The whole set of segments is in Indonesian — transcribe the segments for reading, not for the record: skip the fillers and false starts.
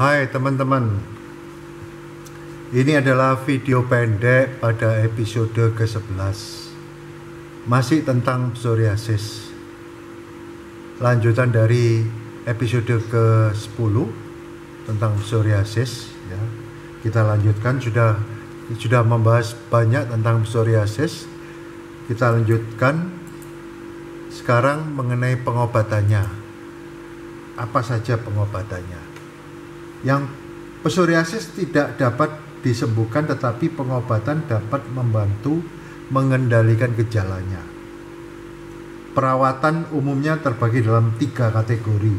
Hai teman-teman, ini adalah video pendek pada episode ke-11. Masih tentang psoriasis. Lanjutan dari episode ke-10 tentang psoriasis ya. Kita lanjutkan, sudah membahas banyak tentang psoriasis. Kita lanjutkan sekarang mengenai pengobatannya. Apa saja pengobatannya? Yang psoriasis tidak dapat disembuhkan, tetapi pengobatan dapat membantu mengendalikan gejalanya. Perawatan umumnya terbagi dalam 3 kategori,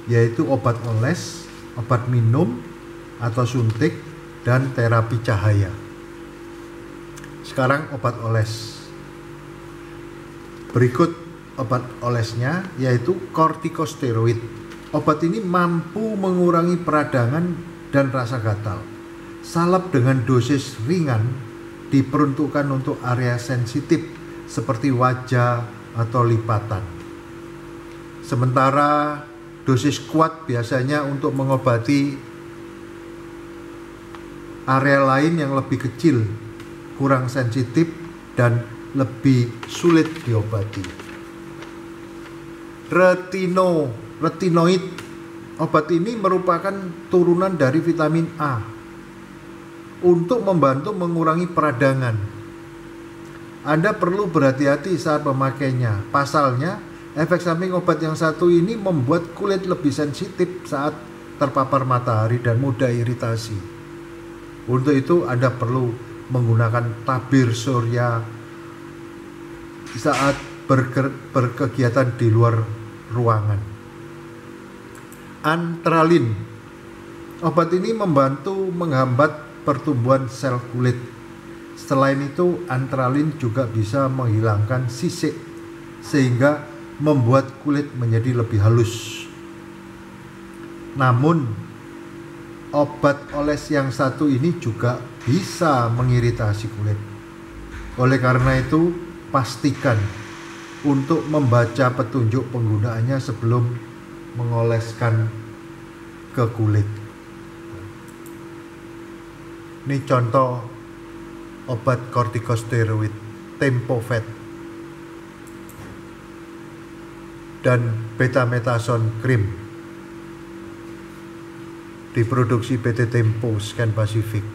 yaitu obat oles, obat minum atau suntik, dan terapi cahaya. Sekarang obat oles. Berikut obat olesnya, yaitu kortikosteroid. Obat ini mampu mengurangi peradangan dan rasa gatal. Salep dengan dosis ringan diperuntukkan untuk area sensitif seperti wajah atau lipatan. Sementara dosis kuat biasanya untuk mengobati area lain yang lebih kecil, kurang sensitif, dan lebih sulit diobati. Retinoid. Obat ini merupakan turunan dari vitamin A untuk membantu mengurangi peradangan. Anda perlu berhati-hati saat memakainya. Pasalnya, efek samping obat yang satu ini membuat kulit lebih sensitif saat terpapar matahari dan mudah iritasi. Untuk itu, Anda perlu menggunakan tabir surya saat berkegiatan di luar ruangan. Antralin. Obat ini membantu menghambat pertumbuhan sel kulit. Selain itu, antralin juga bisa menghilangkan sisik sehingga membuat kulit menjadi lebih halus. Namun, obat oles yang satu ini juga bisa mengiritasi kulit. Oleh karena itu, pastikan untuk membaca petunjuk penggunaannya sebelum mengoleskan ke kulit. Ini contoh obat kortikosteroid, Tempovet dan betamethasone cream, diproduksi PT Tempo Scan Pacific.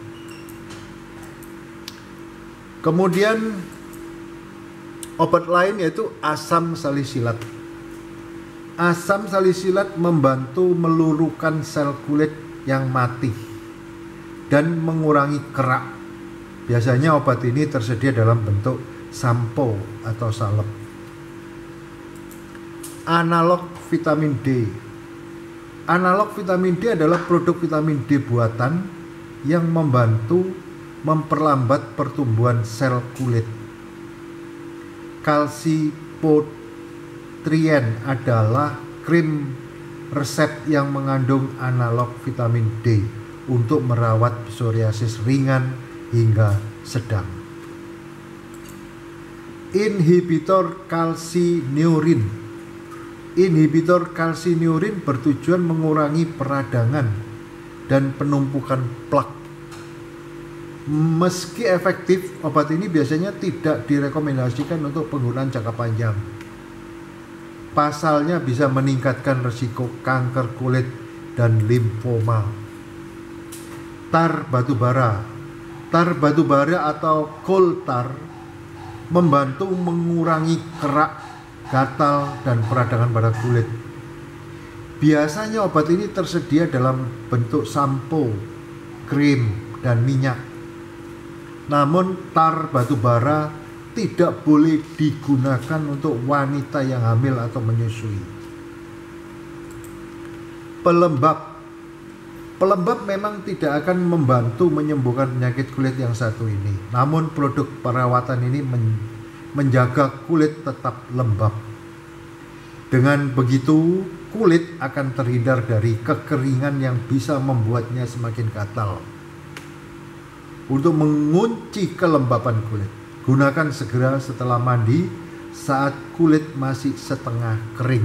Kemudian obat lain yaitu asam salisilat. Asam salisilat membantu meluruhkan sel kulit yang mati dan mengurangi kerak. Biasanya obat ini tersedia dalam bentuk sampo atau salep. Analog vitamin D. Analog vitamin D adalah produk vitamin D buatan yang membantu memperlambat pertumbuhan sel kulit. Calcipotriene adalah krim resep yang mengandung analog vitamin D untuk merawat psoriasis ringan hingga sedang. Inhibitor kalsinurin. Inhibitor kalsinurin bertujuan mengurangi peradangan dan penumpukan plak. Meski efektif, obat ini biasanya tidak direkomendasikan untuk penggunaan jangka panjang. Pasalnya bisa meningkatkan risiko kanker kulit dan limfoma. Tar batubara. Tar batubara atau coal tar membantu mengurangi kerak, gatal, dan peradangan pada kulit. Biasanya obat ini tersedia dalam bentuk sampo, krim, dan minyak. Namun tar batubara tidak boleh digunakan untuk wanita yang hamil atau menyusui. Pelembab. Pelembab memang tidak akan membantu menyembuhkan penyakit kulit yang satu ini. Namun produk perawatan ini menjaga kulit tetap lembab. Dengan begitu, kulit akan terhindar dari kekeringan yang bisa membuatnya semakin gatal. Untuk mengunci kelembapan kulit, gunakan segera setelah mandi saat kulit masih setengah kering.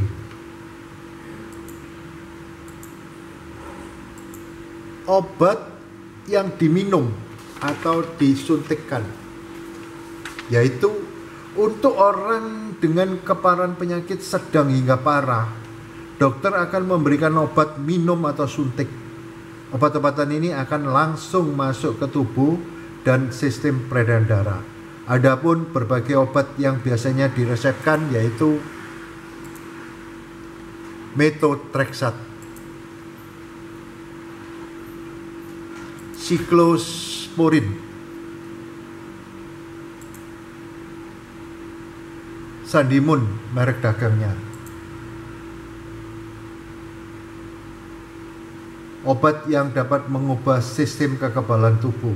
obat yang diminum atau disuntikkan, yaitu untuk orang dengan keparahan penyakit sedang hingga parah, dokter akan memberikan obat minum atau suntik. Obat-obatan ini akan langsung masuk ke tubuh dan sistem peredaran darah. Adapun berbagai obat yang biasanya diresepkan yaitu methotrexate, siklosporin, Sandimun merek dagangnya. Obat yang dapat mengubah sistem kekebalan tubuh.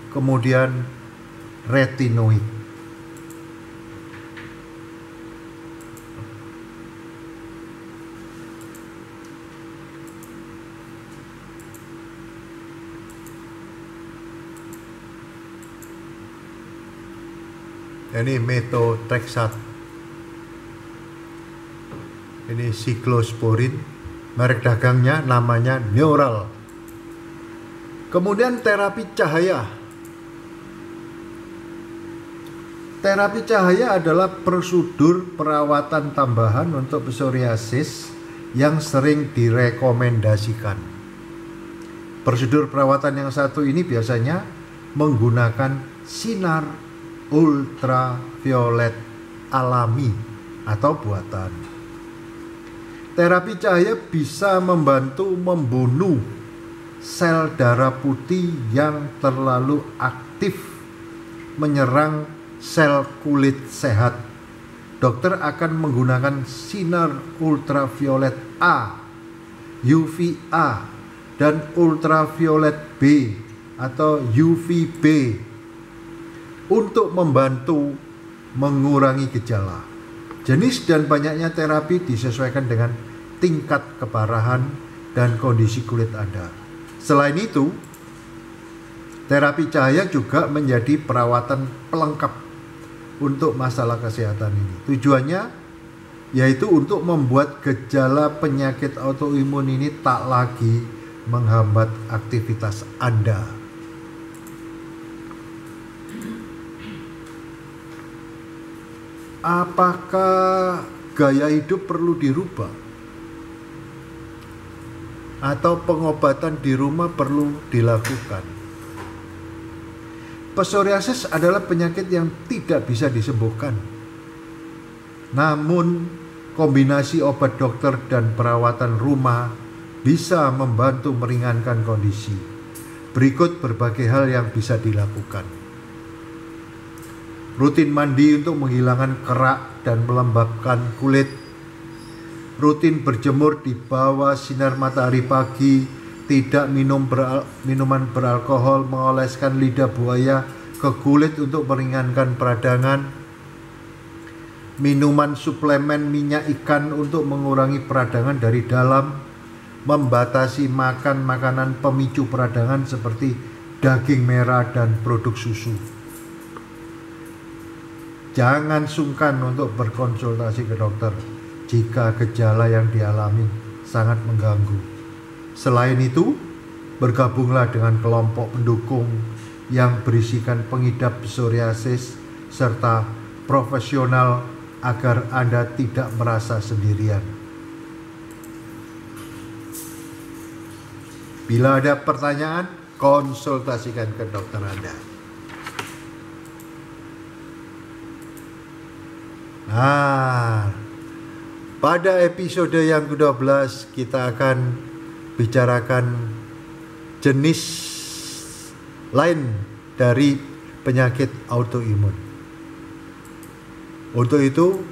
Kemudian retinoid. Ini methotrexate, ini siklosporin, merek dagangnya namanya Neural. Kemudian terapi cahaya. Terapi cahaya adalah prosedur perawatan tambahan untuk psoriasis yang sering direkomendasikan. Prosedur perawatan yang satu ini biasanya menggunakan sinar ultraviolet alami atau buatan. Terapi cahaya bisa membantu membunuh sel darah putih yang terlalu aktif menyerang sel kulit sehat. Dokter akan menggunakan sinar ultraviolet A, UVA, dan ultraviolet B atau UVB untuk membantu mengurangi gejala. Jenis dan banyaknya terapi disesuaikan dengan tingkat keparahan dan kondisi kulit Anda. Selain itu, terapi cahaya juga menjadi perawatan pelengkap untuk masalah kesehatan ini. Tujuannya yaitu untuk membuat gejala penyakit autoimun ini tak lagi menghambat aktivitas Anda. Apakah gaya hidup perlu dirubah? Atau pengobatan di rumah perlu dilakukan? Psoriasis adalah penyakit yang tidak bisa disembuhkan. Namun, kombinasi obat dokter dan perawatan rumah bisa membantu meringankan kondisi. Berikut berbagai hal yang bisa dilakukan. Rutin mandi untuk menghilangkan kerak dan melembabkan kulit. Rutin berjemur di bawah sinar matahari pagi. Tidak minum minuman beralkohol, mengoleskan lidah buaya ke kulit untuk meringankan peradangan. Minuman suplemen minyak ikan untuk mengurangi peradangan dari dalam. Membatasi makan makanan pemicu peradangan seperti daging merah dan produk susu. Jangan sungkan untuk berkonsultasi ke dokter jika gejala yang dialami sangat mengganggu. Selain itu, bergabunglah dengan kelompok pendukung yang berisikan pengidap psoriasis serta profesional agar Anda tidak merasa sendirian. Bila ada pertanyaan, konsultasikan ke dokter Anda. Pada episode yang ke-12 kita akan bicarakan jenis lain dari penyakit autoimun. Untuk itu,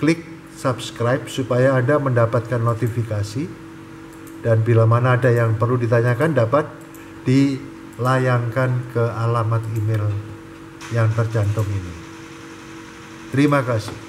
klik subscribe supaya Anda mendapatkan notifikasi, dan bila mana ada yang perlu ditanyakan dapat dilayangkan ke alamat email yang tercantum ini. Terima kasih.